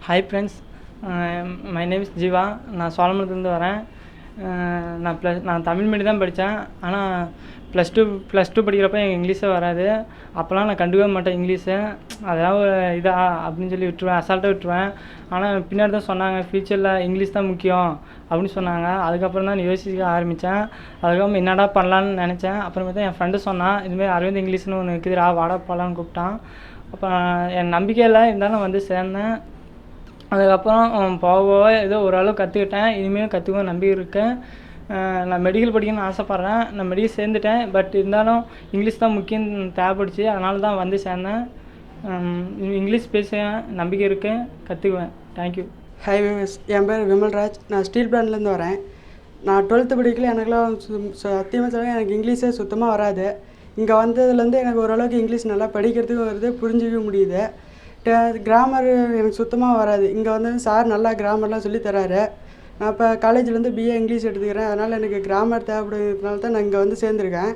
Hi friends, my name is Jeeva. நான் சோழமங்கலத்துலேருந்து வரேன். நான் தமிழ் மீடியம் தான் படித்தேன். ஆனால் ப்ளஸ் டூ படிக்கிறப்ப எனக்கு இங்கிலீஷே வராது. அப்போல்லாம் நான் கண்டுக்கவே மாட்டேன் இங்கிலீஷை. அதெல்லாம் ஒரு அப்படின்னு சொல்லி விட்டுருவேன், அசால்ட்டாக விட்டுருவேன். ஆனால் பின்னாடி தான் சொன்னாங்க, ஃப்யூச்சரில் இங்கிலீஷ் தான் முக்கியம் அப்படின்னு சொன்னாங்க. அதுக்கப்புறம் தான் யோசிக்க ஆரம்பித்தேன். அதுக்கப்புறம் என்னடா பண்ணலான்னு நினச்சேன். அப்புறமேதான் என் ஃப்ரெண்டு சொன்னான், இதுமாதிரி அரவிந்த் இங்கிலீஷ்னு ஒன்று இருக்குதுடா, வாடா போகலான்னு கூப்பிட்டான். அப்போ என் நம்பிக்கையில் இருந்தாலும் வந்து சேர்ந்தேன். அதுக்கப்புறம் போக ஏதோ ஓரளவு கற்றுக்கிட்டேன். இனிமேல் கற்றுக்க நம்பிக்கை இருக்கேன். நான் மெடிக்கல் படிக்கணும்னு ஆசைப்பட்றேன். நான் மெடிக்கல் சேர்ந்துட்டேன். பட் இருந்தாலும் இங்கிலீஷ் தான் முக்கியம் தேவைப்படுச்சு. அதனால தான் வந்து சேர்ந்தேன். இங்கிலீஷ் பேச நம்பிக்கை இருக்குது, கற்றுக்குவேன். தேங்க்யூ. ஹை விமஸ், என் பேர் விமல்ராஜ். நான் ஸ்டீல் பிளான்ட்லேருந்து வரேன். நான் 12th படிக்கல. எனக்குலாம் சத்தியமாக சொல்ல எனக்கு இங்கிலீஷே சுத்தமாக வராது. இங்கே வந்ததுலேருந்து எனக்கு ஓரளவுக்கு இங்கிலீஷ் நல்லா படிக்கிறதுக்கும் வருது, புரிஞ்சிக்க முடியுது. கிராமர் எனக்கு சுத்தமாக வராது. இங்கே வந்து சார் நல்லா கிராமர்லாம் சொல்லித்தராரு. நான் இப்போ காலேஜ்லேருந்து பிஏ இங்கிலீஷ் எடுத்துக்கிறேன். அதனால் எனக்கு கிராமர் தேவைப்படுறதுனால தான் நான் இங்கே வந்து சேர்ந்துருக்கேன்.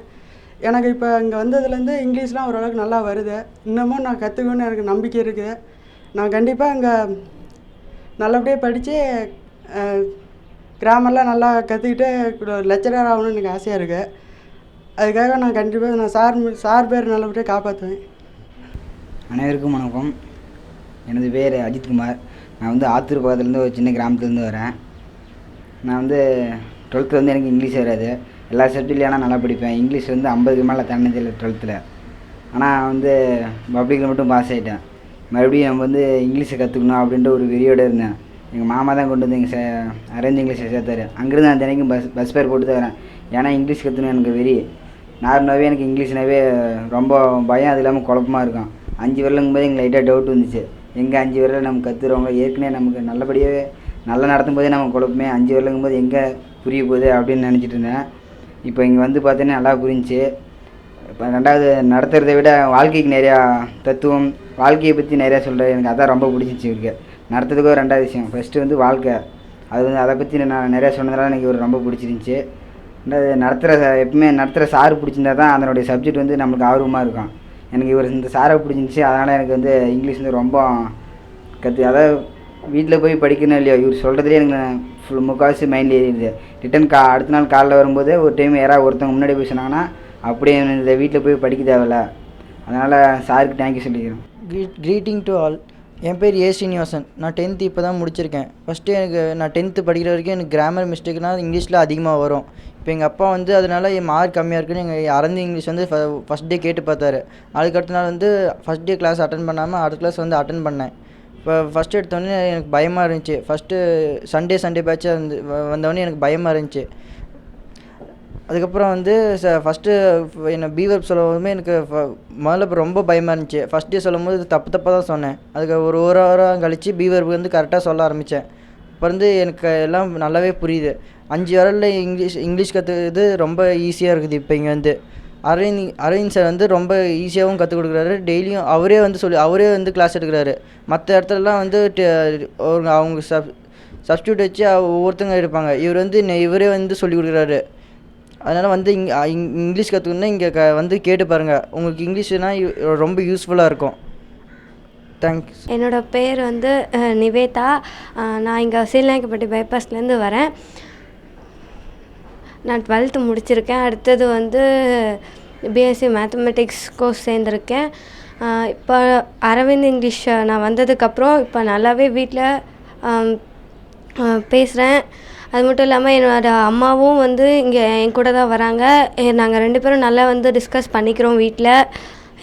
எனக்கு இப்போ இங்கே வந்ததுலேருந்து இங்கிலீஷ்லாம் ஓரளவுக்கு நல்லா வருது. இன்னமும் நான் கற்றுக்கணுன்னு எனக்கு நம்பிக்கை இருக்குது. நான் கண்டிப்பாக இங்கே நல்லபடியாக படித்து கிராமர்லாம் நல்லா கற்றுக்கிட்டு லெக்சரர் ஆகணும்னு எனக்கு ஆசையாக இருக்குது. அதுக்காக நான் கண்டிப்பாக சார் பேர் நல்லபடியாக காப்பாற்றுவேன். அனைவருக்கும் வணக்கம். எனது பேர் அஜித்குமார். நான் வந்து ஆத்தூர் பக்கத்துலேருந்து ஒரு சின்ன கிராமத்துலேருந்து வரேன். நான் வந்து 12th வந்து எனக்கு இங்கிலீஷ் வராது. எல்லா சப்ஜெக்ட்லையும் ஆனால் நல்லா படிப்பேன். இங்கிலீஷ் வந்து 50க்கு மேலே தன்னதில்லை 12th. ஆனால் வந்து பப்ளிக்கில் மட்டும் பாஸ் ஆகிட்டேன். மறுபடியும் நம்ம வந்து இங்கிலீஷை கற்றுக்கணும் அப்படின்ற ஒரு வெறியோடு இருந்தேன். எங்கள் மாமா தான் கொண்டு வந்து எங்கள் அரேஞ்ச் இங்கிலீஷை சேர்த்தாரு. அங்கேருந்து நான் தினைக்கும் பஸ் ஃபேர் போட்டு தான் வரேன். ஏன்னா இங்கிலீஷ் கற்றுக்கணும் எனக்கு வெறி. நார்மலாகவே எனக்கு இங்கிலீஷ்னாவே ரொம்ப பயம், அது இல்லாமல் குழப்பமாக இருக்கும். 5 வரலங்கும்போது எங்களுக்கு லைட்டாக டவுட் வந்துச்சு. எங்கே 5 வரல நம்ம கற்றுறவங்க ஏற்கனவே நமக்கு நல்லபடியாகவே நல்லா நடத்தும் போதே நம்ம குழப்பமே, 5 வரலங்கும்போது எங்கே புரிய போகுது அப்படின்னு நினச்சிட்டு இருந்தேன். இப்போ இங்கே வந்து பார்த்தோன்னே நல்லா புரிஞ்சிச்சு. இப்போ 2வது நடத்துகிறத விட வாழ்க்கைக்கு நிறையா தத்துவம், வாழ்க்கையை பற்றி நிறையா சொல்கிறேன். எனக்கு அதான் ரொம்ப பிடிச்சிச்சு இருக்கு. நடத்துறதுக்கு 2வது விஷயம். ஃபஸ்ட்டு வந்து வாழ்க்கை, அது வந்து அதை பற்றி நான் நிறையா சொன்னதுனால எனக்கு ஒரு ரொம்ப பிடிச்சிருந்துச்சி. 2வது எப்பவுமே நடத்துகிற சார் பிடிச்சிருந்தா தான் அதனுடைய சப்ஜெக்ட் வந்து நம்மளுக்கு ஆர்வமாக இருக்கும். எனக்கு இவர் இந்த சாரை பிடிச்சிருந்துச்சி. அதனால் எனக்கு வந்து இங்கிலீஷ் வந்து ரொம்ப அதாவது வீட்டில் போய் படிக்கணும் இல்லையோ, இவர் சொல்கிறதுலேயே எனக்கு முக்கால்வாசி மைண்டில் ஏறிடுது. ரிட்டன் அடுத்த நாள் காலைல வரும்போது ஒரு டைம் யாராவது ஒருத்தவங்க முன்னாடி போய் சொன்னாங்கன்னா அப்படியே இந்த வீட்டில் போய் படிக்க தேவையில்ல. அதனால் சாருக்கு தேங்க்யூ சொல்லிக்கிறேன். Greeting to all. என் பேர் ஏ ஸ்ரீனிவாசன். நான் 10th இப்போ தான் முடிச்சிருக்கேன். ஃபஸ்ட்டு நான் 10th படிக்கிற வரைக்கும் எனக்கு கிராமர் மிஸ்டேக்னால் இங்கிலீஷில் அதிகமாக வரும். இப்போ எங்கள் அப்பா வந்து அதனால் என் மார்க் கம்மியாக இருக்குன்னு எங்கள் அரவிந்த் இங்கிலீஷ் வந்து ஃபஸ்ட் டே கேட்டு பார்த்தாரு. அதுக்கடுத்த நாள் வந்து ஃபஸ்ட் டே கிளாஸ் அட்டன் பண்ணாமல் அடுத்த கிளாஸ் வந்து அட்டன் பண்ணேன். இப்போ ஃபஸ்ட்டு எடுத்தோடனே எனக்கு பயமாக இருந்துச்சு. ஃபஸ்ட்டு சண்டே பேட்சாக வந்தோடனே எனக்கு பயமாக இருந்துச்சு. அதுக்கப்புறம் வந்து ஃபஸ்ட்டு என்னை பீவர்ப் சொல்லவுமே எனக்கு முதல்ல இப்போ ரொம்ப பயமாக இருந்துச்சு. ஃபஸ்ட் டே சொல்லும் போது தப்பாக தான் சொன்னேன். அதுக்கு ஒரு வாரம் கழித்து பீவர்ப் வந்து கரெக்டாக சொல்ல ஆரம்பித்தேன். இப்போ வந்து எனக்கு எல்லாம் நல்லாவே புரியுது. 5 வரலில் இங்கிலீஷ் கற்றுக்கிறது ரொம்ப ஈஸியாக இருக்குது. இப்போ இங்கே வந்து அரவிந்த் சார் வந்து ரொம்ப ஈஸியாகவும் கற்றுக் கொடுக்குறாரு. டெய்லியும் அவரே வந்து கிளாஸ் எடுக்கிறாரு. மற்ற இடத்துலலாம் வந்து அவங்க சப்ஸ்டியூட் வச்சு ஒவ்வொருத்தங்க எடுப்பாங்க. இவர் வந்து இவரே வந்து சொல்லிக் கொடுக்குறாரு. அதனால் வந்து இங்கிலீஷ் கற்றுக்கணுன்னா இங்கே வந்து கேட்டு பாருங்கள். உங்களுக்கு இங்கிலீஷ்னால் ரொம்ப யூஸ்ஃபுல்லாக இருக்கும். தேங்க்ஸ். என்னோடய பேர் வந்து நிவேதா. நான் இங்கே சீலநாயக்கப்பட்டி பைபாஸ்லேருந்து வரேன். நான் 12th முடிச்சிருக்கேன். அடுத்தது வந்து பிஎஸ்சி மேத்தமெட்டிக்ஸ் கோர்ஸ் சேர்ந்துருக்கேன். இப்போ அரவிந்த் இங்கிலீஷ் நான் வந்ததுக்கப்புறம் இப்போ நல்லாவே வீட்டில் பேசுகிறேன். அது மட்டும் இல்லாமல் என்னோடய அம்மாவும் வந்து இங்கே என் கூட தான் வராங்க. நாங்கள் 2 பேரும் நல்லா வந்து டிஸ்கஸ் பண்ணிக்கிறோம் வீட்டில்.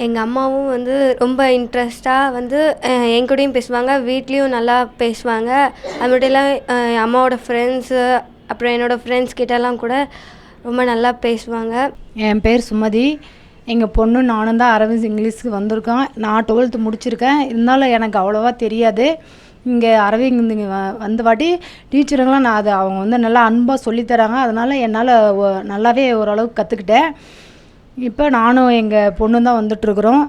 எங்கள் அம்மாவும் வந்து ரொம்ப இன்ட்ரெஸ்ட்டாக வந்து என் கூடயும் பேசுவாங்க, வீட்லேயும் நல்லா பேசுவாங்க. அது மட்டும் இல்லாமல் என் அம்மாவோட ஃப்ரெண்ட்ஸு அப்புறம் என்னோடய ஃப்ரெண்ட்ஸ் கிட்டலாம் கூட ரொம்ப நல்லா பேசுவாங்க. என் பேர் சுமதி. எங்கள் பொண்ணு நானும் தான் அரவிந்த் இங்கிலீஷ்க்கு வந்திருக்கோம். நான் 12th முடிச்சிருக்கேன். இருந்தாலும் எனக்கு அவ்வளோவா தெரியாது. இங்கே அரவிந்த் இங்கே வந்த வாட்டி டீச்சருங்களாம் அவங்க வந்து நல்லா அன்பாக சொல்லித்தராங்க. அதனால் என்னால் நல்லாவே ஓரளவுக்கு கற்றுக்கிட்டேன். இப்போ நானும் எங்கள் பொண்ணு தான் வந்துட்டுருக்குறோம்.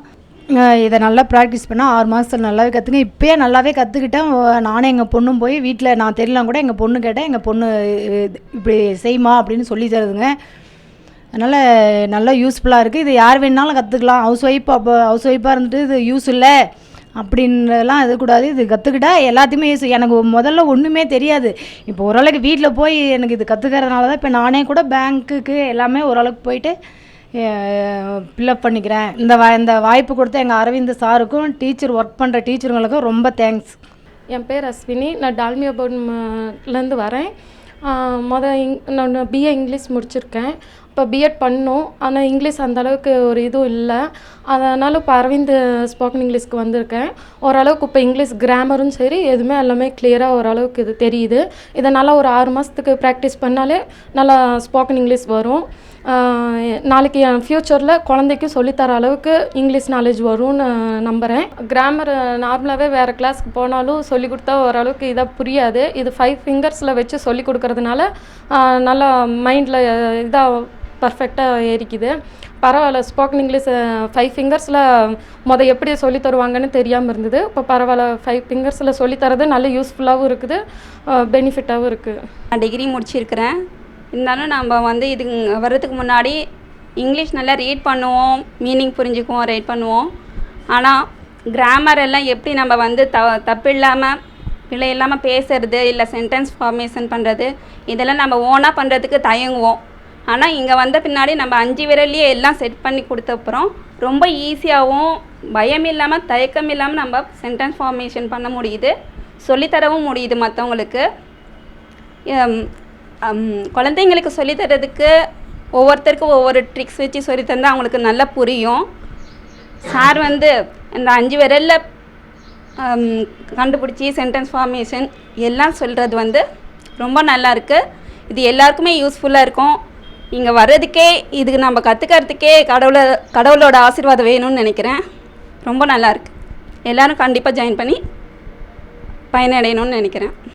இதை நல்லா ப்ராக்டிஸ் பண்ணால் 6 மாதத்தில் நல்லாவே கற்றுங்க. இப்போயே நல்லாவே கற்றுக்கிட்டேன். நானும் எங்கள் பொண்ணும் போய் வீட்டில் நான் தெரியலாம் கூட எங்கள் பொண்ணு கேட்டேன். எங்கள் பொண்ணு இப்படி செய்யுமா அப்படின்னு சொல்லி தருதுங்க. அதனால் நல்லா யூஸ்ஃபுல்லாக இருக்குது. இது யார் வேணாலும் கற்றுக்கலாம். ஹவுஸ் ஒய்ஃபாக இருந்துட்டு இது யூஸ் இல்லை அப்படின்றதெல்லாம் இருக்கக்கூடாது. இது கற்றுக்கிட்டா எல்லாத்தையுமே யூஸ். எனக்கு முதல்ல ஒன்றுமே தெரியாது. இப்போ ஓரளவுக்கு வீட்டில் போய் எனக்கு இது கற்றுக்கிறதுனால தான் இப்போ நானே கூட பேங்க்குக்கு எல்லாமே ஓரளவுக்கு போயிட்டு ஃபில்லப் பண்ணிக்கிறேன். இந்த வாய்ப்பு கொடுத்த எங்கள் அரவிந்த் சாருக்கும் டீச்சர் ஒர்க் பண்ணுற டீச்சருங்களுக்கும் ரொம்ப தேங்க்ஸ். என் பேர் அஸ்வினி. நான் டால்மியா பவுன்லேருந்து வரேன். நான் பிஏ இங்கிலீஷ் முடிச்சிருக்கேன். இப்போ பிஎட் பண்ணோம். ஆனால் இங்கிலீஷ் அந்தளவுக்கு ஒரு இதுவும் இல்லை. அதனால் இப்போ அரவிந்த் ஸ்போக்கன் இங்கிலீஷ்க்கு வந்திருக்கேன். ஓரளவுக்கு இப்போ இங்கிலீஷ் கிராமரும் சரி எதுவுமே எல்லாமே கிளியராக ஓரளவுக்கு இது தெரியுது. இதை நல்லா ஒரு 6 மாதத்துக்கு ப்ராக்டிஸ் பண்ணாலே நல்லா ஸ்போக்கன் இங்கிலீஷ் வரும். நாளைக்கு என் ஃப்யூச்சரில் குழந்தைக்கும் சொல்லித்தர அளவுக்கு இங்கிலீஷ் நாலேஜ் வரும்னு நம்புகிறேன். கிராமர் நார்மலாகவே வேறு கிளாஸ்க்கு போனாலும் சொல்லி கொடுத்தா ஓரளவுக்கு இதாக புரியாது. இது 5 ஃபிங்கர்ஸில் வச்சு சொல்லி கொடுக்கறதுனால நல்லா மைண்டில் இதாக பர்ஃபெக்டாக ஏறிக்குது. பரவாயில்ல. ஸ்போக்கன் இங்கிலீஷ் 5 ஃபிங்கர்ஸில் எப்படி சொல்லி தருவாங்கன்னு தெரியாமல் இருந்தது. இப்போ பரவாயில்ல, 5 ஃபிங்கர்ஸில் சொல்லித்தரது நல்ல யூஸ்ஃபுல்லாகவும் இருக்குது, பெனிஃபிட்டாகவும் இருக்குது. நான் டிகிரி முடிச்சிருக்கிறேன். இருந்தாலும் நம்ம இது வர்றதுக்கு முன்னாடி இங்கிலீஷ் நல்லா ரீட் பண்ணுவோம், மீனிங் புரிஞ்சுக்குவோம், ரைட் பண்ணுவோம். ஆனால் கிராமர் எல்லாம் எப்படி நம்ம தப்பு இல்லாமல் பிழை இல்லாமல் பேசுறது, இல்லை சென்டென்ஸ் ஃபார்மேஷன் பண்ணுறது, இதெல்லாம் நம்ம ஓனாக பண்ணுறதுக்கு தயங்குவோம். ஆனால் இங்கே வந்த பின்னாடி நம்ம 5 விரல்லையே எல்லாம் செட் பண்ணி கொடுத்தப்புறம் ரொம்ப ஈஸியாகவும் பயம் இல்லாமல் தயக்கம் இல்லாமல் நம்ம சென்டென்ஸ் ஃபார்மேஷன் பண்ண முடியுது, சொல்லித்தரவும் முடியுது மற்றவங்களுக்கு. குழந்தைங்களுக்கு சொல்லித்தரதுக்கு ஒவ்வொருத்தருக்கும் ஒவ்வொரு ட்ரிக்ஸ் வச்சு சொல்லித்தந்தால் அவங்களுக்கு நல்லா புரியும். சார் இந்த 5 விரலில் கண்டுபிடிச்சி சென்டென்ஸ் ஃபார்மேஷன் எல்லாம் சொல்கிறது ரொம்ப நல்லா இருக்குது. இது எல்லாருக்குமே யூஸ்ஃபுல்லாக இருக்கும். இங்கே வர்றதுக்கே இதுக்கு நம்ம கற்றுக்கிறதுக்கே கடவுளோட ஆசீர்வாதம் வேணும்னு நினைக்கிறேன். ரொம்ப நல்லாயிருக்கு. எல்லோரும் கண்டிப்பாக ஜாயின் பண்ணி பயனடையணும்னு நினைக்கிறேன்.